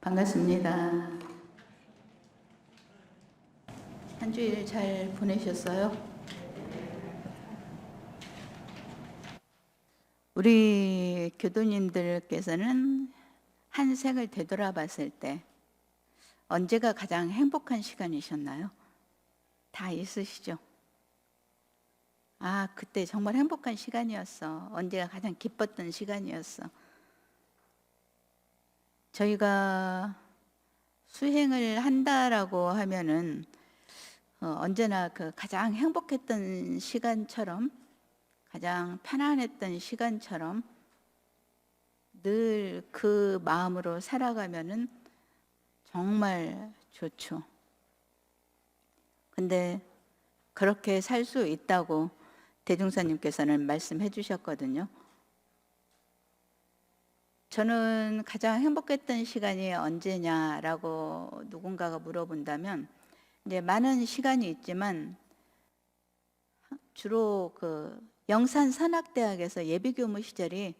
반갑습니다. 한 주일 잘 보내셨어요? 우리 교도님들께서는 한 생을 되돌아봤을 때 언제가 가장 행복한 시간이셨나요? 다 있으시죠? 아, 그때 정말 행복한 시간이었어. 언제가 가장 기뻤던 시간이었어. 저희가 수행을 한다라고 하면은 언제나 그 가장 행복했던 시간처럼, 가장 편안했던 시간처럼 늘 그 마음으로 살아가면은 정말 좋죠. 근데 그렇게 살 수 있다고 대중사님께서는 말씀해 주셨거든요. 저는 가장 행복했던 시간이 언제냐라고 누군가가 물어본다면, 이제 많은 시간이 있지만 주로 그 영산산악대학에서 예비교무 시절이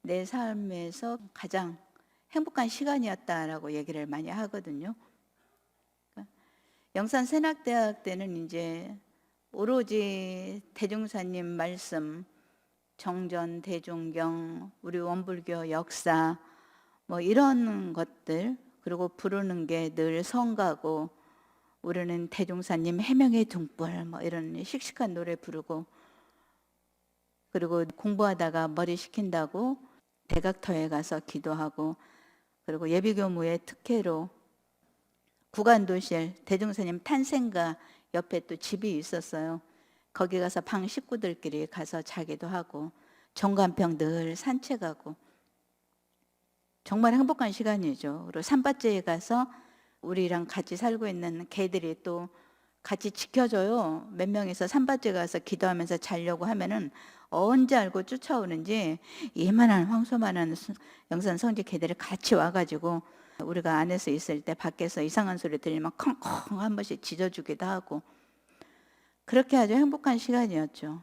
내 삶에서 가장 행복한 시간이었다라고 얘기를 많이 하거든요. 영산산악대학 때는 이제 오로지 대중사님 말씀, 정전, 대종경, 우리 원불교 역사 뭐 이런 것들, 그리고 부르는 게 늘 성가고, 우리는 대종사님 해명의 등불 뭐 이런 씩씩한 노래 부르고, 그리고 공부하다가 머리 식힌다고 대각터에 가서 기도하고, 그리고 예비교무의 특혜로 구간도실 대종사님 탄생가 옆에 또 집이 있었어요. 거기 가서 방 식구들끼리 가서 자기도 하고, 정관평 늘 산책하고, 정말 행복한 시간이죠. 그리고 산밭제에 가서 우리랑 같이 살고 있는 개들이 또 같이 지켜줘요. 몇 명이서 산밭제 가서 기도하면서 자려고 하면은 언제 알고 쫓아오는지 이만한 황소만한 영산 성지 개들이 같이 와가지고, 우리가 안에서 있을 때 밖에서 이상한 소리 들리면 컹컹 한 번씩 짖어주기도 하고, 그렇게 아주 행복한 시간이었죠.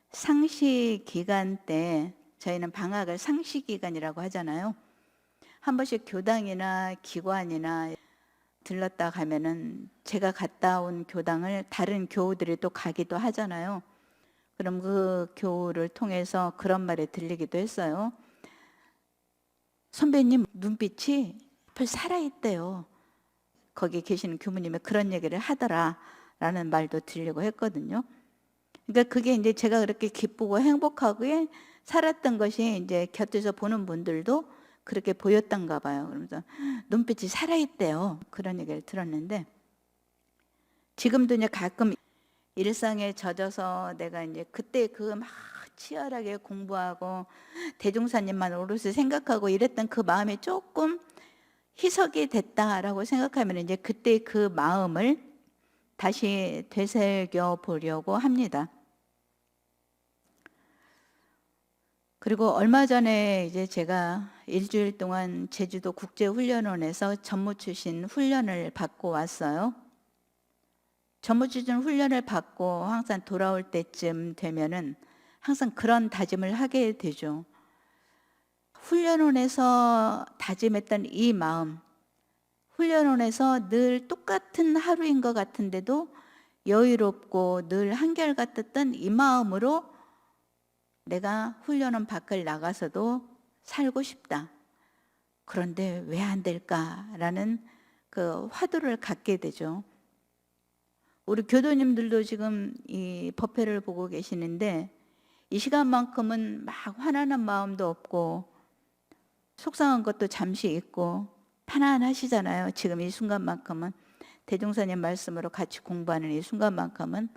상시 기간 때 저희는 방학을 상시 기간이라고 하잖아요. 한 번씩 교당이나 기관이나 들렀다 가면은 제가 갔다 온 교당을 다른 교우들이 또 가기도 하잖아요. 그럼 그 교우를 통해서 그런 말이 들리기도 했어요. 선배님 눈빛이 살아있대요. 거기 계시는 교무님이 그런 얘기를 하더라 라는 말도 들리고 했거든요. 그러니까 그게 이제 제가 그렇게 기쁘고 행복하게 살았던 것이 이제 곁에서 보는 분들도 그렇게 보였던가 봐요. 그러면서 눈빛이 살아있대요. 그런 얘기를 들었는데, 지금도 이제 가끔 일상에 젖어서 내가 이제 그때 그 막 치열하게 공부하고 대종사님만 오롯이 생각하고 이랬던 그 마음이 조금 희석이 됐다라고 생각하면 이제 그때 그 마음을 다시 되새겨 보려고 합니다. 그리고 얼마 전에 이제 제가 일주일 동안 제주도 국제훈련원에서 전무출신 훈련을 받고 왔어요. 전무출신 훈련을 받고 항상 돌아올 때쯤 되면은 항상 그런 다짐을 하게 되죠. 훈련원에서 다짐했던 이 마음, 훈련원에서 늘 똑같은 하루인 것 같은데도 여유롭고 늘 한결같았던 이 마음으로 내가 훈련원 밖을 나가서도 살고 싶다. 그런데 왜 안 될까라는 그 화두를 갖게 되죠. 우리 교도님들도 지금 이 법회를 보고 계시는데, 이 시간만큼은 막 화나는 마음도 없고 속상한 것도 잠시 있고 편안하시잖아요. 지금 이 순간만큼은 대종사님 말씀으로 같이 공부하는 이 순간만큼은,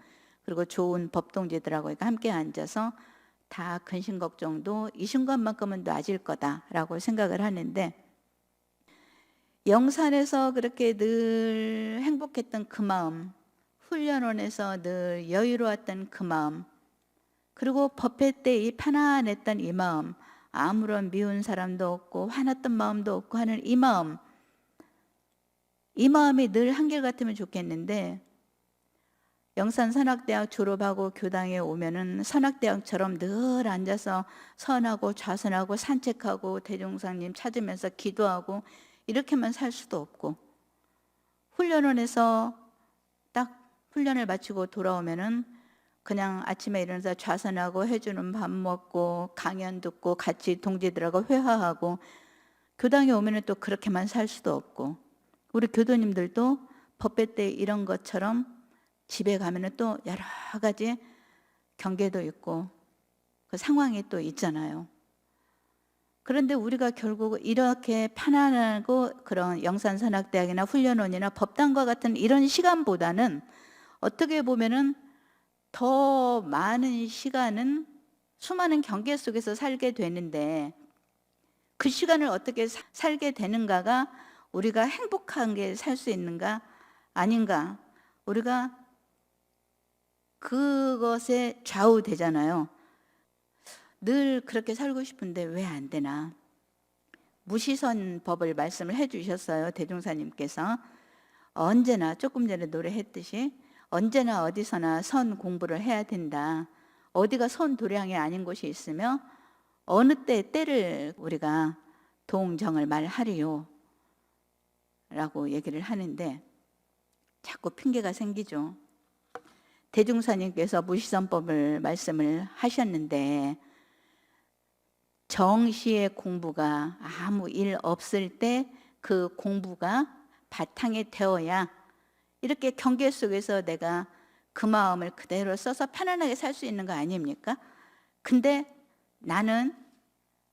그리고 좋은 법동지들하고 함께 앉아서 다 근심 걱정도 이 순간만큼은 놔질 거다라고 생각을 하는데, 영산에서 그렇게 늘 행복했던 그 마음, 훈련원에서 늘 여유로웠던 그 마음, 그리고 법회 때 이 편안했던 이 마음, 아무런 미운 사람도 없고 화났던 마음도 없고 하는 이 마음, 이 마음이 늘 한결같으면 좋겠는데, 영산선악대학 졸업하고 교당에 오면은 선악대학처럼 늘 앉아서 선하고 좌선하고 산책하고 대종사님 찾으면서 기도하고 이렇게만 살 수도 없고, 훈련원에서 딱 훈련을 마치고 돌아오면은 그냥 아침에 일어나서 좌선하고 해주는 밥 먹고 강연 듣고 같이 동지들하고 회화하고, 교당에 오면은 또 그렇게만 살 수도 없고, 우리 교도님들도 법회 때 이런 것처럼 집에 가면은 또 여러 가지 경계도 있고 그 상황이 또 있잖아요. 그런데 우리가 결국 이렇게 편안하고 그런 영산산학대학이나 훈련원이나 법당과 같은 이런 시간보다는 어떻게 보면은 더 많은 시간은 수많은 경계 속에서 살게 되는데, 그 시간을 어떻게 살게 되는가가 우리가 행복하게 살 수 있는가 아닌가, 우리가 그것에 좌우되잖아요. 늘 그렇게 살고 싶은데 왜 안 되나? 무시선법을 말씀을 해주셨어요. 대종사님께서 언제나, 조금 전에 노래했듯이 언제나 어디서나 선 공부를 해야 된다. 어디가 선 도량이 아닌 곳이 있으며 어느 때를 우리가 동정을 말하리요 라고 얘기를 하는데, 자꾸 핑계가 생기죠. 대중사님께서 무시선법을 말씀을 하셨는데, 정시의 공부가 아무 일 없을 때 그 공부가 바탕이 되어야 이렇게 경계 속에서 내가 그 마음을 그대로 써서 편안하게 살 수 있는 거 아닙니까? 근데 나는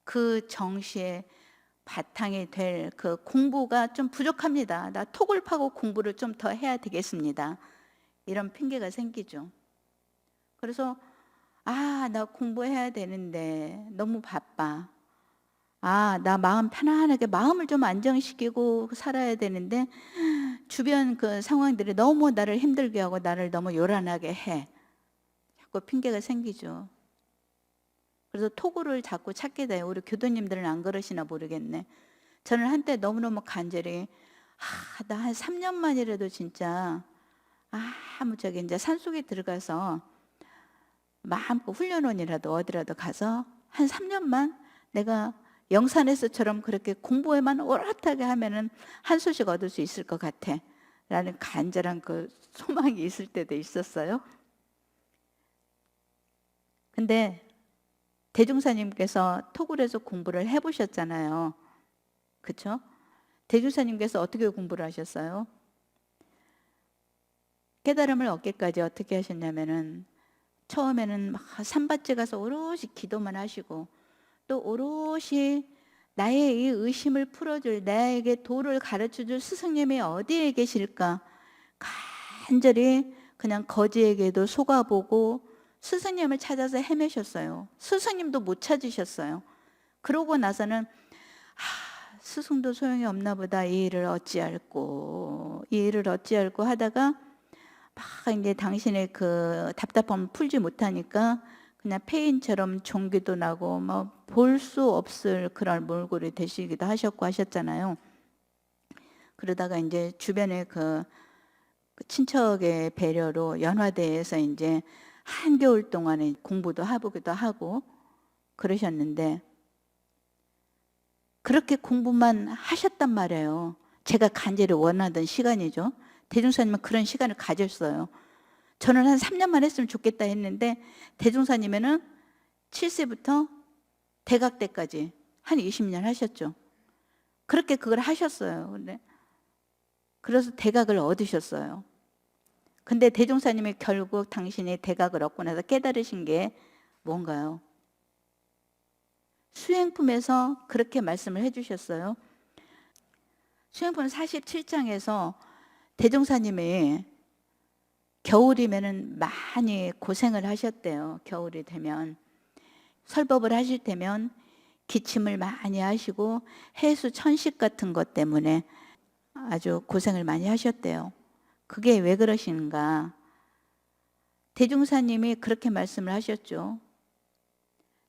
그 정시의 바탕이 될 그 공부가 좀 부족합니다. 나 톡을 파고 공부를 좀 더 해야 되겠습니다. 이런 핑계가 생기죠. 그래서 나 공부해야 되는데 너무 바빠. 나 마음 편안하게 마음을 좀 안정시키고 살아야 되는데 주변 그 상황들이 너무 나를 힘들게 하고 나를 너무 요란하게 해. 자꾸 핑계가 생기죠. 그래서 토구를 자꾸 찾게 돼요. 우리 교도님들은 안 그러시나 모르겠네. 저는 한때 너무너무 간절히 나 한 3년만이라도 진짜 저기 이제 산속에 들어가서 마음껏 훈련원이라도 어디라도 가서 한 3년만 내가 영산에서처럼 그렇게 공부에만 오롯하게 하면은 한 소식 얻을 수 있을 것 같아 라는 간절한 그 소망이 있을 때도 있었어요. 근데 대중사님께서 토굴에서 공부를 해보셨잖아요. 그렇죠? 대중사님께서 어떻게 공부를 하셨어요? 깨달음을 얻기까지 어떻게 하셨냐면은, 처음에는 막 산밭에 가서 오롯이 기도만 하시고, 또 오롯이 나의 이 의심을 풀어줄, 나에게 도를 가르쳐줄 스승님이 어디에 계실까 간절히 그냥 거지에게도 속아보고 스승님을 찾아서 헤매셨어요. 스승님도 못 찾으셨어요. 그러고 나서는 스승도 소용이 없나 보다, 이 일을 어찌할꼬 하다가 막 이제 당신의 그 답답함을 풀지 못하니까 그냥 폐인처럼 종기도 나고 뭐 볼 수 없을 그런 몰골이 되시기도 하셨고 하셨잖아요. 그러다가 이제 주변에 그 친척의 배려로 연화대에서 이제 한겨울 동안에 공부도 해보기도 하고 그러셨는데, 그렇게 공부만 하셨단 말이에요. 제가 간절히 원하던 시간이죠. 대중사님은 그런 시간을 가졌어요. 저는 한 3년만 했으면 좋겠다 했는데, 대중사님은 7세부터 대각 때까지 한 20년 하셨죠. 그렇게 그걸 하셨어요. 근데 그래서 대각을 얻으셨어요. 근데 대종사님이 결국 당신이 대각을 얻고 나서 깨달으신 게 뭔가요? 수행품에서 그렇게 말씀을 해주셨어요. 수행품 47장에서 대종사님이 겨울이면은 많이 고생을 하셨대요. 겨울이 되면 설법을 하실 때면 기침을 많이 하시고 해수 천식 같은 것 때문에 아주 고생을 많이 하셨대요. 그게 왜 그러신가? 대중사님이 그렇게 말씀을 하셨죠.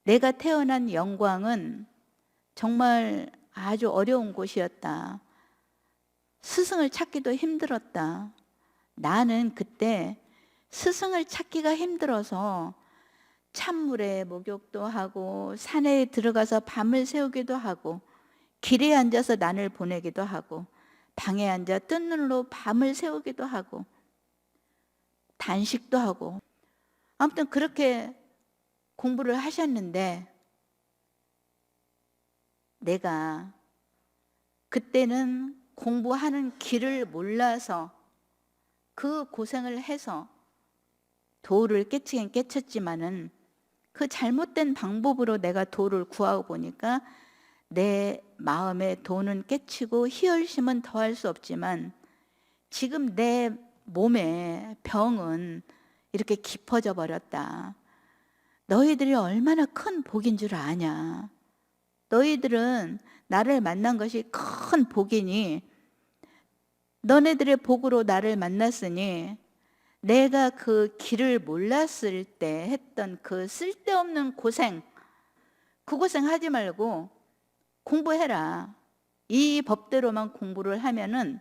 내가 태어난 영광은 정말 아주 어려운 곳이었다. 스승을 찾기도 힘들었다. 나는 그때 스승을 찾기가 힘들어서 찬물에 목욕도 하고 산에 들어가서 밤을 새우기도 하고 길에 앉아서 난을 보내기도 하고 방에 앉아 뜬 눈으로 밤을 새우기도 하고 단식도 하고 아무튼 그렇게 공부를 하셨는데 내가 그때는 공부하는 길을 몰라서 그 고생을 해서 도를 깨치긴 깨쳤지만은 그 잘못된 방법으로 내가 도를 구하고 보니까 내 마음에 도는 깨치고 희열심은 더할 수 없지만 지금 내 몸에 병은 이렇게 깊어져 버렸다. 너희들이 얼마나 큰 복인 줄 아냐. 너희들은 나를 만난 것이 큰 복이니 너네들의 복으로 나를 만났으니 내가 그 길을 몰랐을 때 했던 그 쓸데없는 고생, 그 고생 하지 말고 공부해라. 이 법대로만 공부를 하면은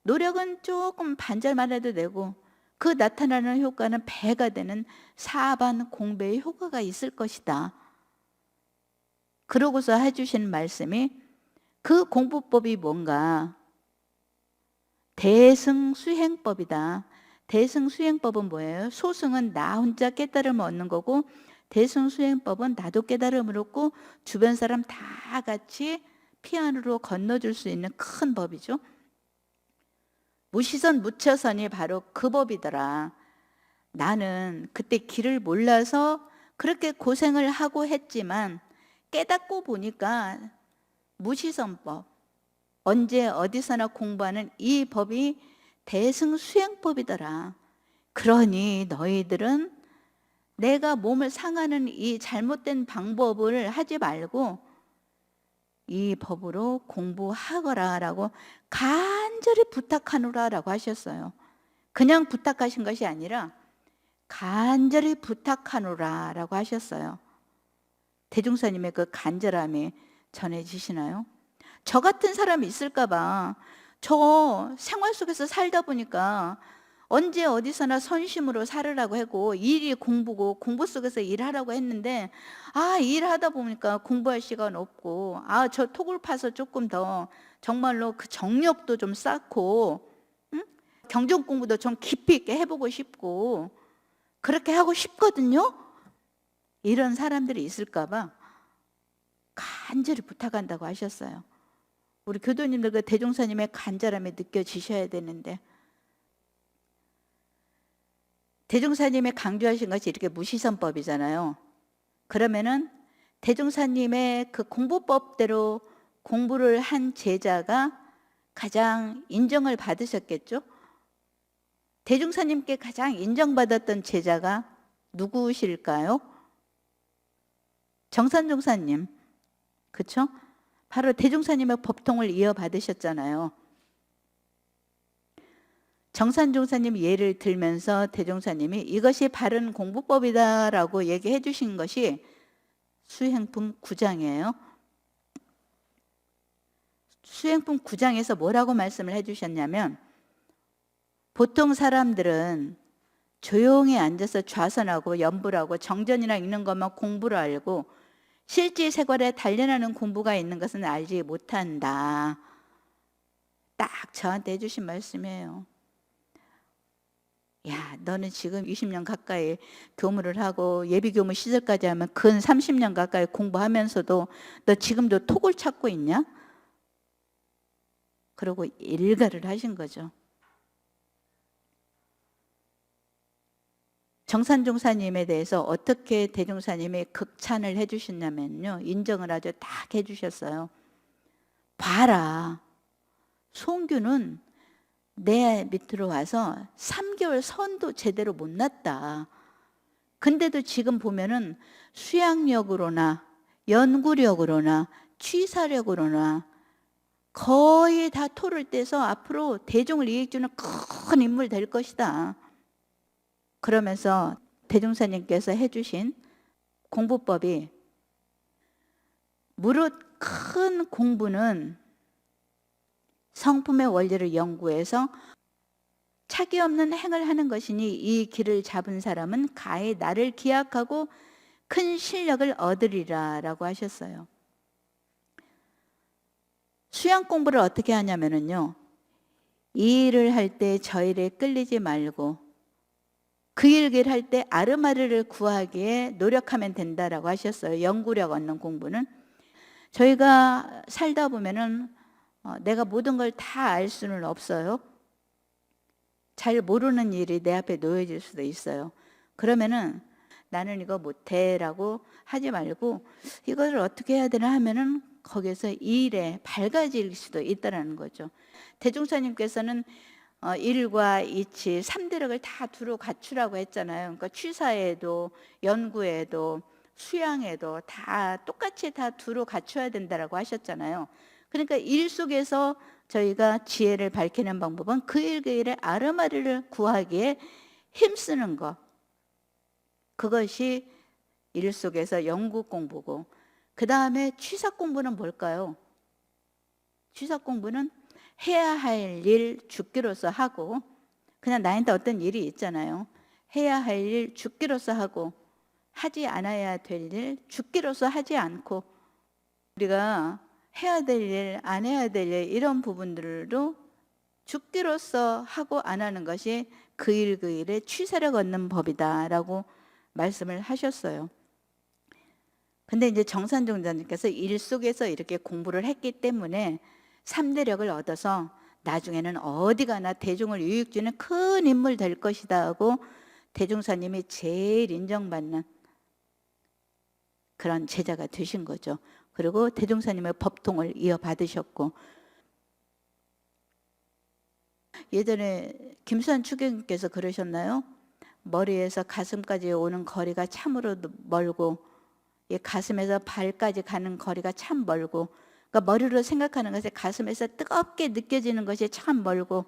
노력은 조금 반절만 해도 되고 그 나타나는 효과는 배가 되는 사반 공배의 효과가 있을 것이다. 그러고서 해주신 말씀이 그 공부법이 뭔가 대승수행법이다. 대승수행법은 뭐예요? 소승은 나 혼자 깨달음을 얻는 거고 대승수행법은 나도 깨달음을 얻고 주변 사람 다 같이 피안으로 건너줄 수 있는 큰 법이죠. 무시선 무처선이 바로 그 법이더라. 나는 그때 길을 몰라서 그렇게 고생을 하고 했지만 깨닫고 보니까 무시선법, 언제 어디서나 공부하는 이 법이 대승수행법이더라. 그러니 너희들은 내가 몸을 상하는 이 잘못된 방법을 하지 말고 이 법으로 공부하거라 라고 간절히 부탁하노라 라고 하셨어요. 그냥 부탁하신 것이 아니라 간절히 부탁하노라 라고 하셨어요. 대종사님의 그 간절함이 전해지시나요? 저 같은 사람이 있을까 봐. 저 생활 속에서 살다 보니까 언제 어디서나 선심으로 살으라고 하고 일이 공부고 공부 속에서 일하라고 했는데 일하다 보니까 공부할 시간 없고 저 톡을 파서 조금 더 정말로 그 정력도 좀 쌓고 경전 공부도 좀 깊이 있게 해보고 싶고 그렇게 하고 싶거든요. 이런 사람들이 있을까 봐 간절히 부탁한다고 하셨어요. 우리 교도님들 그 대종사님의 간절함이 느껴지셔야 되는데 대종사님이 강조하신 것이 이렇게 무시선법이잖아요. 그러면은 대종사님의 그 공부법대로 공부를 한 제자가 가장 인정을 받으셨겠죠? 대종사님께 가장 인정받았던 제자가 누구실까요? 정산종사님, 그렇죠? 바로 대종사님의 법통을 이어받으셨잖아요. 정산종사님 예를 들면서 대종사님이 이것이 바른 공부법이다 라고 얘기해 주신 것이 수행품 9장이에요. 수행품 9장에서 뭐라고 말씀을 해 주셨냐면 보통 사람들은 조용히 앉아서 좌선하고 연불하고 정전이나 읽는 것만 공부를 알고 실제 생활에 단련하는 공부가 있는 것은 알지 못한다. 딱 저한테 해주신 말씀이에요. 야, 너는 지금 20년 가까이 교무를 하고 예비교무 시절까지 하면 근 30년 가까이 공부하면서도 너 지금도 톡을 찾고 있냐? 그러고 일가를 하신 거죠. 정산종사님에 대해서 어떻게 대종사님이 극찬을 해주셨냐면요. 인정을 아주 딱 해주셨어요. 봐라. 송규는 내 밑으로 와서 3개월 선도 제대로 못 났다. 근데도 지금 보면은 수양력으로나 연구력으로나 취사력으로나 거의 다 토를 떼서 앞으로 대종을 이익주는 큰 인물 될 것이다. 그러면서 대종사님께서 해주신 공부법이 무릇 큰 공부는 성품의 원리를 연구해서 차기 없는 행을 하는 것이니 이 길을 잡은 사람은 가히 나를 기약하고 큰 실력을 얻으리라 라고 하셨어요. 수양 공부를 어떻게 하냐면은요, 이 일을 할 때 저 일에 끌리지 말고 그 일을 할 때 아르마르를 구하기에 노력하면 된다라고 하셨어요. 연구력 얻는 공부는. 저희가 살다 보면은 내가 모든 걸 다 알 수는 없어요. 잘 모르는 일이 내 앞에 놓여질 수도 있어요. 그러면은 나는 이거 못해라고 하지 말고 이거를 어떻게 해야 되나 하면은 거기서 이 일에 밝아질 수도 있다라는 거죠. 대종사님께서는 일과 이치, 삼대력을 다 두루 갖추라고 했잖아요. 그러니까 취사에도 연구에도 수양에도 다 똑같이 다 두루 갖춰야 된다라고 하셨잖아요. 그러니까 일 속에서 저희가 지혜를 밝히는 방법은 그 일 그 일에 아르마리를 구하기에 힘쓰는 것. 그것이 일 속에서 연구 공부고, 그 다음에 취사 공부는 뭘까요? 취사 공부는 해야 할 일 죽기로서 하고, 그냥 나한테 어떤 일이 있잖아요. 해야 할 일 죽기로서 하고, 하지 않아야 될 일 죽기로서 하지 않고, 우리가 해야 될 일, 안 해야 될 일, 이런 부분들도 죽기로서 하고 안 하는 것이 그 일 그 일에 취사를 얻는 법이다라고 말씀을 하셨어요. 근데 이제 정산종자님께서 일 속에서 이렇게 공부를 했기 때문에 3대력을 얻어서 나중에는 어디 가나 대중을 유익주는 큰 인물 될 것이다 하고 대종사님이 제일 인정받는 그런 제자가 되신 거죠. 그리고 대종사님의 법통을 이어받으셨고, 예전에 김수환 추경님께서 그러셨나요? 머리에서 가슴까지 오는 거리가 참으로 멀고, 가슴에서 발까지 가는 거리가 참 멀고, 그러니까 머리로 생각하는 것이 가슴에서 뜨겁게 느껴지는 것이 참 멀고,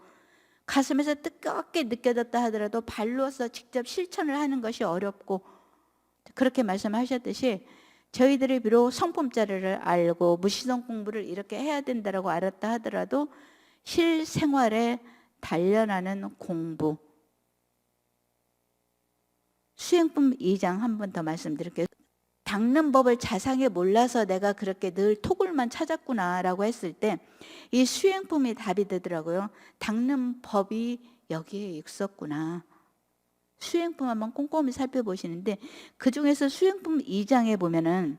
가슴에서 뜨겁게 느껴졌다 하더라도 발로서 직접 실천을 하는 것이 어렵고, 그렇게 말씀하셨듯이 저희들이 비록 성품자리를 알고 무시성 공부를 이렇게 해야 된다고 알았다 하더라도 실생활에 단련하는 공부. 수행품 2장 한 번 더 말씀드릴게요. 닦는 법을 자상히 몰라서 내가 그렇게 늘 토굴만 찾았구나 라고 했을 때 이 수행품이 답이 되더라고요. 닦는 법이 여기에 있었구나. 수행품 한번 꼼꼼히 살펴보시는데, 그 중에서 수행품 2장에 보면은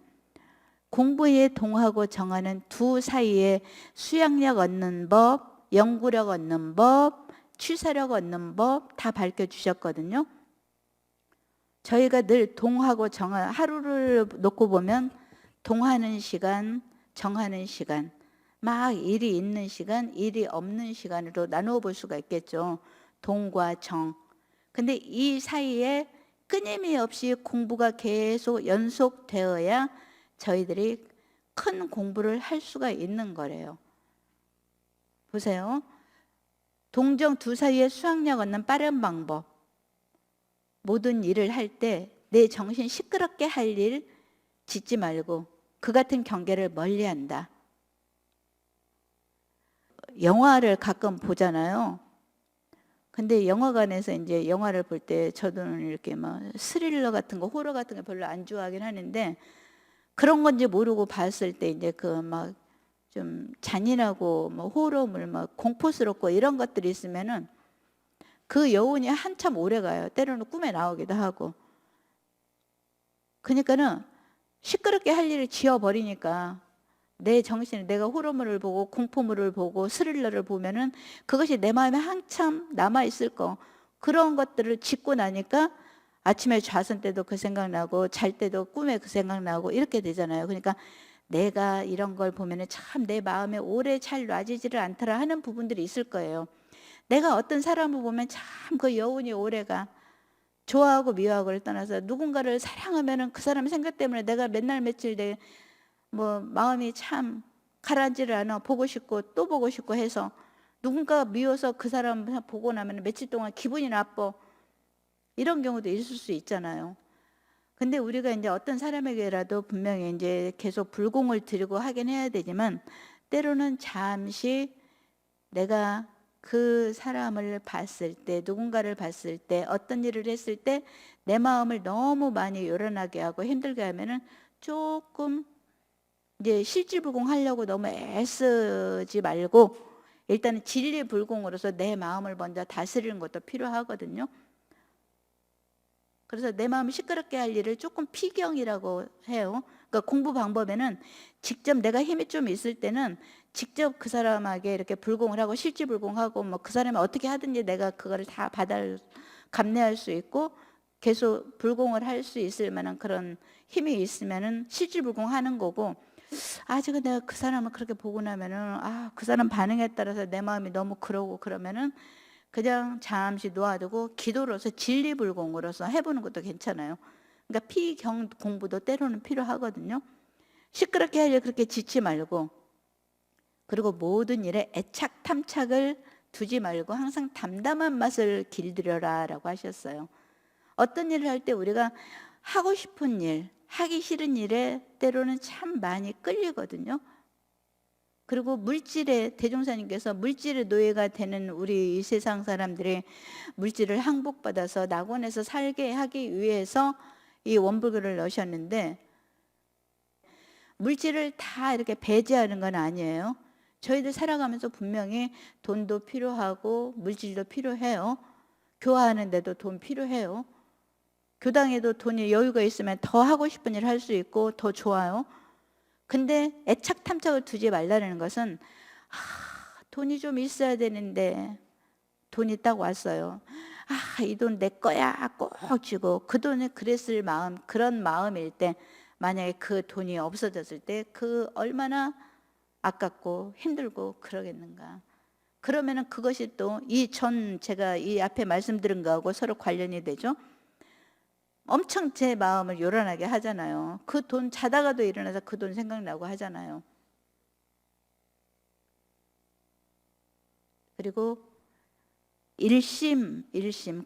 공부에 동하고 정하는 두 사이에 수양력 얻는 법, 연구력 얻는 법, 취사력 얻는 법 다 밝혀주셨거든요. 저희가 늘 동하고 정하, 하루를 놓고 보면 동하는 시간, 정하는 시간, 막 일이 있는 시간, 일이 없는 시간으로 나누어 볼 수가 있겠죠. 동과 정. 근데 이 사이에 끊임이 없이 공부가 계속 연속되어야 저희들이 큰 공부를 할 수가 있는 거래요. 보세요. 동정 두 사이에 수학력 얻는 빠른 방법. 모든 일을 할 때 내 정신 시끄럽게 할 일 짓지 말고 그 같은 경계를 멀리한다. 영화를 가끔 보잖아요. 근데 영화관에서 이제 영화를 볼 때 저도 이렇게 막 스릴러 같은 거, 호러 같은 거 별로 안 좋아하긴 하는데, 그런 건지 모르고 봤을 때 이제 그 막 좀 잔인하고 뭐 호러물 막 공포스럽고 이런 것들이 있으면은 그 여운이 한참 오래 가요. 때로는 꿈에 나오기도 하고. 그러니까는 시끄럽게 할 일을 지어버리니까 내 정신에 내가 호러물을 보고 공포물을 보고 스릴러를 보면은 그것이 내 마음에 한참 남아있을 거. 그런 것들을 짓고 나니까 아침에 좌선 때도 그 생각나고 잘 때도 꿈에 그 생각나고 이렇게 되잖아요. 그러니까 내가 이런 걸 보면은 참 내 마음에 오래 잘 놔지지를 않더라 하는 부분들이 있을 거예요. 내가 어떤 사람을 보면 참 그 여운이 오래가. 좋아하고 미워하고를 떠나서 누군가를 사랑하면은 그 사람 생각 때문에 내가 맨날 며칠 뭐 마음이 참 가라앉지를 않아. 보고 싶고 또 보고 싶고 해서 누군가 미워서 그 사람 보고 나면 며칠 동안 기분이 나빠. 이런 경우도 있을 수 있잖아요. 근데 우리가 이제 어떤 사람에게라도 분명히 이제 계속 불공을 들이고 하긴 해야 되지만, 때로는 잠시 내가 그 사람을 봤을 때, 누군가를 봤을 때, 어떤 일을 했을 때 내 마음을 너무 많이 요란하게 하고 힘들게 하면은 조금 이제 실질불공 하려고 너무 애쓰지 말고 일단은 진리불공으로서 내 마음을 먼저 다스리는 것도 필요하거든요. 그래서 내 마음을 시끄럽게 할 일을 조금 피경이라고 해요. 그러니까 공부 방법에는 직접 내가 힘이 좀 있을 때는 직접 그 사람에게 이렇게 불공을 하고 실질불공하고 뭐 그 사람이 어떻게 하든지 내가 그거를 다 감내할 수 있고 계속 불공을 할 수 있을 만한 그런 힘이 있으면은 실질불공하는 거고, 아직은 내가 그 사람을 그렇게 보고 나면은 그 사람 반응에 따라서 내 마음이 너무 그러고 그러면은 그냥 잠시 놓아두고 기도로서 진리불공으로서 해보는 것도 괜찮아요. 그러니까 피경 공부도 때로는 필요하거든요. 시끄럽게 하려 그렇게 짓지 말고, 그리고 모든 일에 애착 탐착을 두지 말고 항상 담담한 맛을 길들여라 라고 하셨어요. 어떤 일을 할 때 우리가 하고 싶은 일, 하기 싫은 일에 때로는 참 많이 끌리거든요. 그리고 물질에, 대종사님께서 물질의 노예가 되는 우리 이 세상 사람들이 물질을 항복받아서 낙원에서 살게 하기 위해서 이 원불교를 넣으셨는데, 물질을 다 이렇게 배제하는 건 아니에요. 저희들 살아가면서 분명히 돈도 필요하고 물질도 필요해요. 교화하는데도 돈 필요해요. 교당에도 돈이 여유가 있으면 더 하고 싶은 일 할 수 있고 더 좋아요. 근데 애착 탐착을 두지 말라는 것은 돈이 좀 있어야 되는데 돈이 딱 왔어요. 이 돈 내 거야 꼭 쥐고 그 돈을 그랬을 마음, 그런 마음일 때 만약에 그 돈이 없어졌을 때 그 얼마나 아깝고 힘들고 그러겠는가. 그러면은 그것이 또 제가 이 앞에 말씀드린 거하고 서로 관련이 되죠. 엄청 제 마음을 요란하게 하잖아요. 그 돈 자다가도 일어나서 그 돈 생각나고 하잖아요. 그리고 일심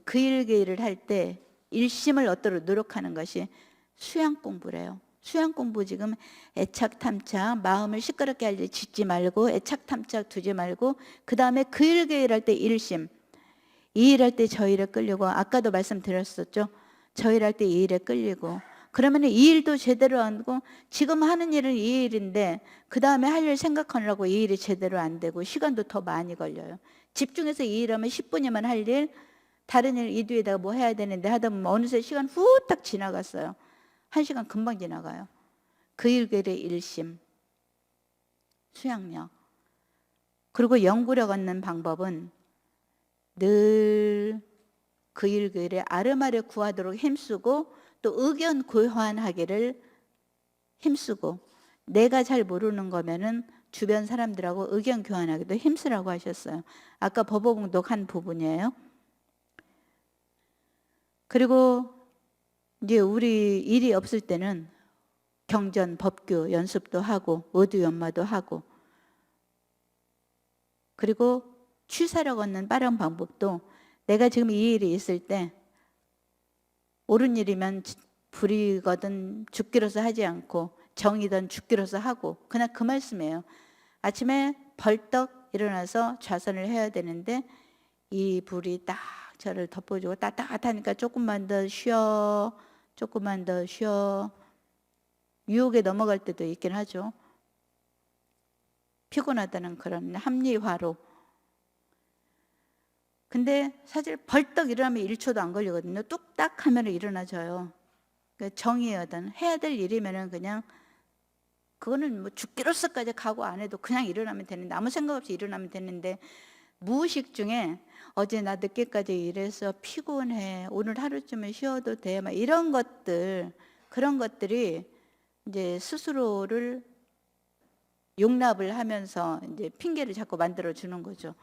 그 일 그 일을 할 때 일심을 얻도록 노력하는 것이 수양 공부래요. 수양 공부 지금 애착 탐착, 마음을 시끄럽게 할 일 짓지 말고 애착 탐착 두지 말고, 그 다음에 그 일 그 일 할 때 일심, 이 일 할 때 저 일에 끌리고, 아까도 말씀드렸었죠. 저 일 할 때 이 일에 끌리고, 그러면 이 일도 제대로 안 되고, 지금 하는 일은 이 일인데 그 다음에 할 일 생각하느라고 이 일이 제대로 안 되고 시간도 더 많이 걸려요. 집중해서 이 일하면 10분이면 할 일, 다른 일 이 뒤에다가 뭐 해야 되는데 하다 보면 어느새 시간 후딱 지나갔어요. 1시간 금방 지나가요. 그 일들의 일심, 수양력. 그리고 연구력 얻는 방법은 늘 그 일 그 일에 아름아르 구하도록 힘쓰고, 또 의견 교환하기를 힘쓰고, 내가 잘 모르는 거면은 주변 사람들하고 의견 교환하기도 힘쓰라고 하셨어요. 아까 법어봉독한 부분이에요. 그리고 이제 우리 일이 없을 때는 경전, 법규 연습도 하고 어두 연마도 하고, 그리고 취사력 얻는 빠른 방법도 내가 지금 이 일이 있을 때 옳은 일이면 불이거든 죽기로서 하지 않고 정이든 죽기로서 하고, 그냥 그 말씀이에요. 아침에 벌떡 일어나서 좌선을 해야 되는데 이 불이 딱 저를 덮어주고 따뜻하니까 조금만 더 쉬어, 조금만 더 쉬어. 유혹에 넘어갈 때도 있긴 하죠. 피곤하다는 그런 합리화로. 근데 사실 벌떡 일어나면 1초도 안 걸리거든요. 뚝딱 하면 일어나져요. 그러니까 정의하든 해야 될 일이면은 그냥 그거는 뭐 죽기로서까지 각오 안 해도 그냥 일어나면 되는데, 아무 생각 없이 일어나면 되는데, 무의식 중에 어제 나 늦게까지 일해서 피곤해, 오늘 하루쯤은 쉬어도 돼, 막 이런 것들, 그런 것들이 이제 스스로를 용납을 하면서 이제 핑계를 자꾸 만들어 주는 거죠.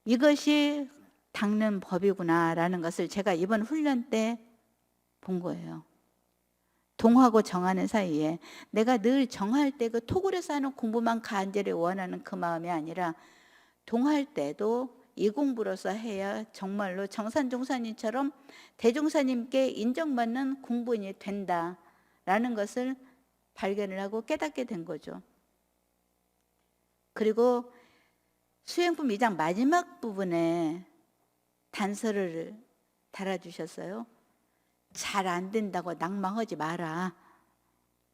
이것이 닦는 법이구나라는 것을 제가 이번 훈련 때 본 거예요. 동하고 정하는 사이에 내가 늘 정할 때 그 토굴에서 하는 공부만 간절히 원하는 그 마음이 아니라, 동할 때도 이 공부로서 해야 정말로 정산종사님처럼 대종사님께 인정받는 공부인이 된다라는 것을 발견을 하고 깨닫게 된 거죠. 그리고 수행품 2장 마지막 부분에 단서를 달아주셨어요. 잘 안 된다고 낭망하지 마라.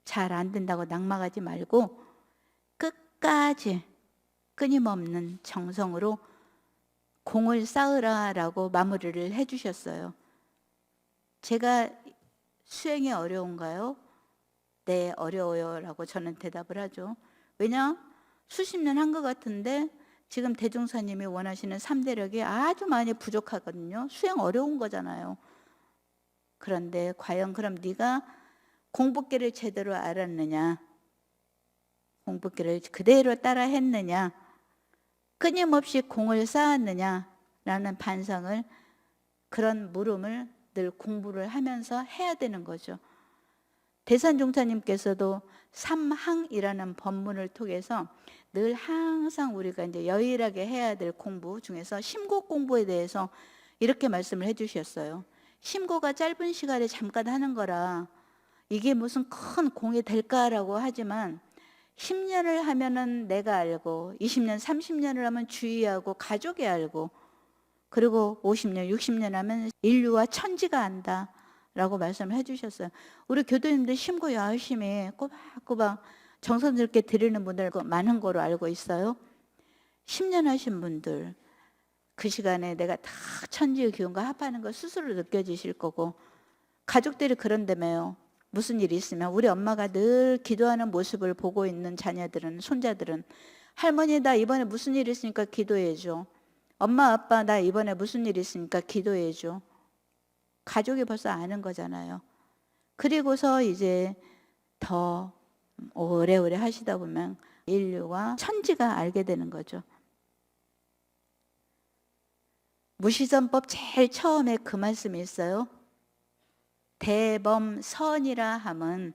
잘 안 된다고 낙마하지 말고 끝까지 끊임없는 정성으로 공을 쌓으라라고 마무리를 해주셨어요. 제가 수행이 어려운가요? 네, 어려워요 라고 저는 대답을 하죠. 왜냐? 수십 년 한 것 같은데 지금 대종사님이 원하시는 3대력이 아주 많이 부족하거든요. 수행 어려운 거잖아요. 그런데 과연 그럼 네가 공부기를 제대로 알았느냐? 공부기를 그대로 따라 했느냐? 끊임없이 공을 쌓았느냐? 라는 반성을, 그런 물음을 늘 공부를 하면서 해야 되는 거죠. 대산종사님께서도 삼항이라는 법문을 통해서 늘 항상 우리가 이제 여일하게 해야 될 공부 중에서 심고 공부에 대해서 이렇게 말씀을 해주셨어요. 심고가 짧은 시간에 잠깐 하는 거라 이게 무슨 큰 공이 될까라고 하지만 10년을 하면은 내가 알고 20년, 30년을 하면 주위하고 가족이 알고 그리고 50년, 60년 하면 인류와 천지가 안다 라고 말씀을 해주셨어요. 우리 교도님들 심고 열심히 꼬박꼬박 정성스럽게 드리는 분들 많은 거로 알고 있어요. 10년 하신 분들 그 시간에 내가 다 천지의 기운과 합하는 거 스스로 느껴지실 거고, 가족들이 그런다며요. 무슨 일이 있으면 우리 엄마가 늘 기도하는 모습을 보고 있는 자녀들은, 손자들은 할머니 나 이번에 무슨 일 있으니까 기도해줘. 엄마 아빠 나 이번에 무슨 일 있으니까 기도해줘. 가족이 벌써 아는 거잖아요. 그리고서 이제 더 오래오래 하시다 보면 인류와 천지가 알게 되는 거죠. 무시전법 제일 처음에 그 말씀이 있어요. 대범선이라 함은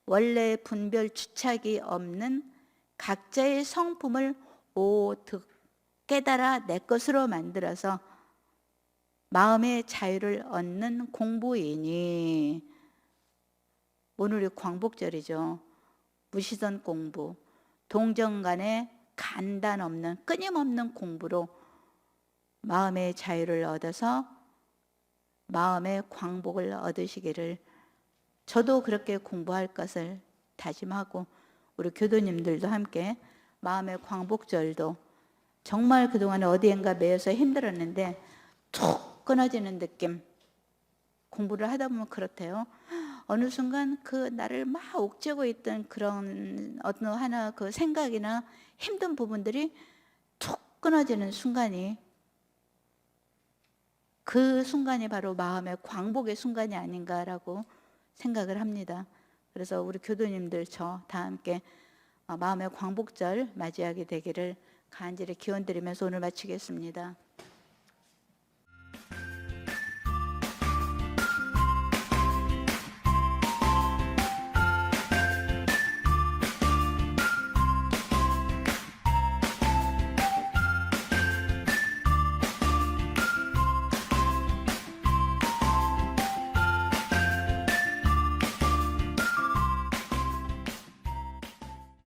원래 분별 주착이 없는 각자의 성품을 오득 깨달아 내 것으로 만들어서 마음의 자유를 얻는 공부이니, 오늘이 광복절이죠. 무시전 공부, 동정간에 간단 없는 끊임없는 공부로 마음의 자유를 얻어서 마음의 광복을 얻으시기를, 저도 그렇게 공부할 것을 다짐하고 우리 교도님들도 함께 마음의 광복절도 정말 그동안에 어디엔가 매여서 힘들었는데 툭 끊어지는 느낌, 공부를 하다 보면 그렇대요. 어느 순간 그 나를 막 옥죄고 있던 그런 어느 하나 그 생각이나 힘든 부분들이 툭 끊어지는 순간이, 그 순간이 바로 마음의 광복의 순간이 아닌가라고 생각을 합니다. 그래서 우리 교도님들 저 다 함께 마음의 광복절 맞이하게 되기를 간절히 기원드리면서 오늘 마치겠습니다.